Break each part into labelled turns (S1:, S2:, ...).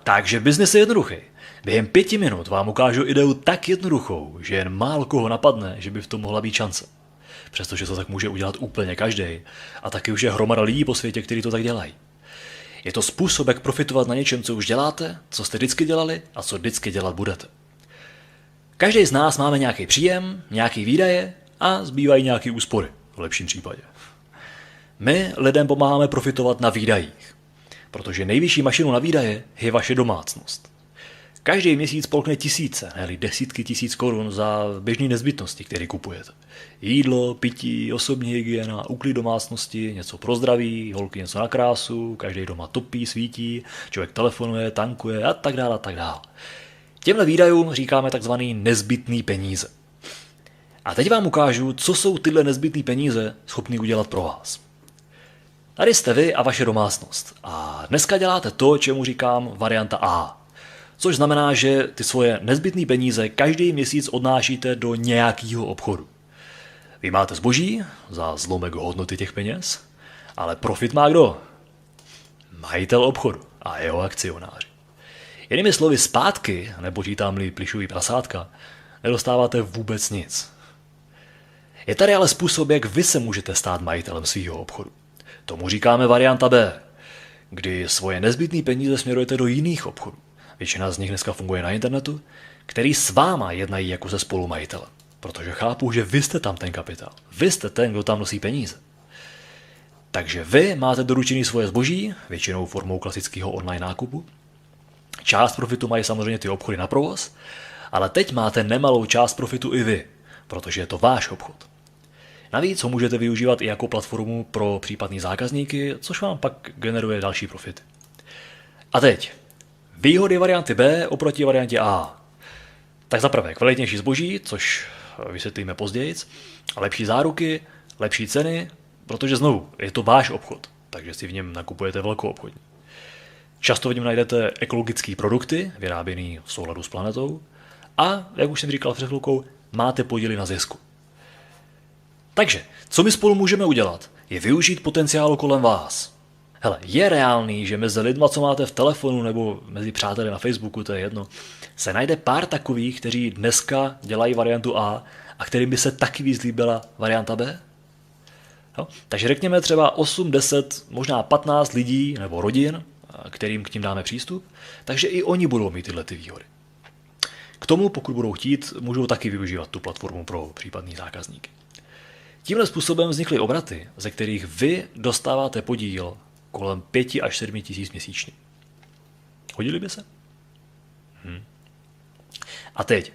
S1: Takže biznis je jednoduchý. Během 5 minut vám ukážu ideu tak jednoduchou, že jen málo koho napadne, že by v tom mohla být šance. Přestože to tak může udělat úplně každý. A taky už je hromada lidí po světě, kteří to tak dělají. Je to způsob, jak profitovat na něčem, co už děláte, co jste vždycky dělali a co vždycky dělat budete. Každý z nás máme nějaký příjem, nějaký výdaje a zbývají nějaké úspory, v lepším případě. My lidem pomáháme profitovat na výdajích, protože nejvyšší mašinu na výdaje je vaše domácnost. Každý měsíc polkne tisíce, ne desítky tisíc korun za běžné nezbytnosti, které kupujete. Jídlo, pití, osobní hygiena, úklid domácnosti, něco pro zdraví, holky něco na krásu, každý doma topí, svítí, člověk telefonuje, tankuje a tak dále, a tak dále. Těmhle výdajům říkáme takzvaný nezbytný peníze. A teď vám ukážu, co jsou tyhle nezbytný peníze schopný udělat pro vás. Tady jste vy a vaše domácnost. A dneska děláte to, čemu říkám varianta A. Což znamená, že ty svoje nezbytný peníze každý měsíc odnášíte do nějakého obchodu. Vy máte zboží za zlomek hodnoty těch peněz, ale profit má kdo? Majitel obchodu a jeho akcionáři. Jinými slovy, zpátky, nepočítám-li plišový prasátka, nedostáváte vůbec nic. Je tady ale způsob, jak vy se můžete stát majitelem svého obchodu. Tomu říkáme varianta B, kdy svoje nezbytné peníze směrujete do jiných obchodů. Většina z nich dneska funguje na internetu, který s váma jednají jako se spolumajitele. Protože chápu, že vy jste tam ten kapitál. Vy jste ten, kdo tam nosí peníze. Takže vy máte doručený svoje zboží, většinou formou klasického online nákupu. Část profitu mají samozřejmě ty obchody na provoz, ale teď máte nemalou část profitu i vy, protože je to váš obchod. Navíc ho můžete využívat i jako platformu pro případné zákazníky, což vám pak generuje další profity. A teď výhody varianty B oproti variantě A. Tak za prvé kvalitnější zboží, což vysvětlíme později, lepší záruky, lepší ceny, protože znovu je to váš obchod, takže si v něm nakupujete velkoobchodní. Často v něm najdete ekologické produkty, vyráběné v souladu s planetou a, jak už jsem říkal před chvilkou, máte podíly na zisku. Takže, co my spolu můžeme udělat, je využít potenciálu kolem vás. Hele, je reálný, že mezi lidma, co máte v telefonu nebo mezi přáteli na Facebooku, to je jedno, se najde pár takových, kteří dneska dělají variantu A a kterým by se taky víc líbila varianta B? No, takže řekněme třeba 8, 10, možná 15 lidí nebo rodin, kterým k ním dáme přístup, takže i oni budou mít tyhle ty výhody. K tomu, pokud budou chtít, můžou taky využívat tu platformu pro případný zákazníky. Tímhle způsobem vznikly obraty, ze kterých vy dostáváte podíl kolem 5 až 7 tisíc měsíčně. Hodili by se? A teď,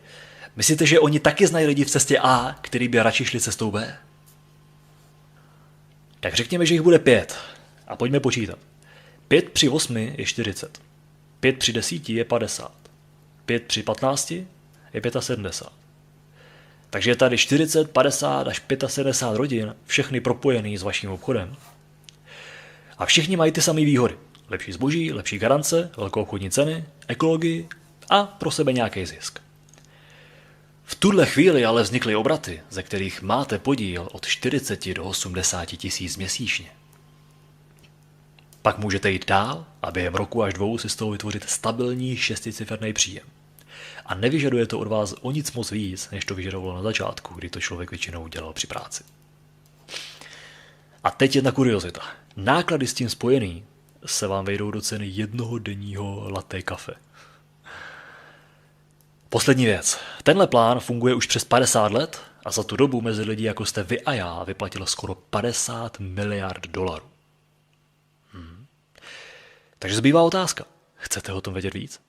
S1: myslíte, že oni taky znají lidi v cestě A, který by radši šli cestou B? Tak řekněme, že jich bude 5. A pojďme počítat. 5 při 8 je 40. 5 při 10 je 50. 5 při 15 je 75. Takže je tady 40, 50 až 75 rodin, všechny propojený s vaším obchodem. A všichni mají ty samé výhody. Lepší zboží, lepší garance, velkoobchodní ceny, ekologii a pro sebe nějaký zisk. V tuhle chvíli ale vznikly obraty, ze kterých máte podíl od 40 do 80 tisíc měsíčně. Pak můžete jít dál a během roku až 2 si z toho vytvořit stabilní 6ciferný příjem. A nevyžaduje to od vás o nic moc víc, než to vyžadovalo na začátku, kdy to člověk většinou dělal při práci. A teď jedna kuriozita. Náklady s tím spojený se vám vejdou do ceny jednoho denního latte kafe. Poslední věc. Tenhle plán funguje už přes 50 let a za tu dobu mezi lidi, jako jste vy a já, vyplatil skoro 50 miliard dolarů. Takže zbývá otázka. Chcete o tom vědět víc?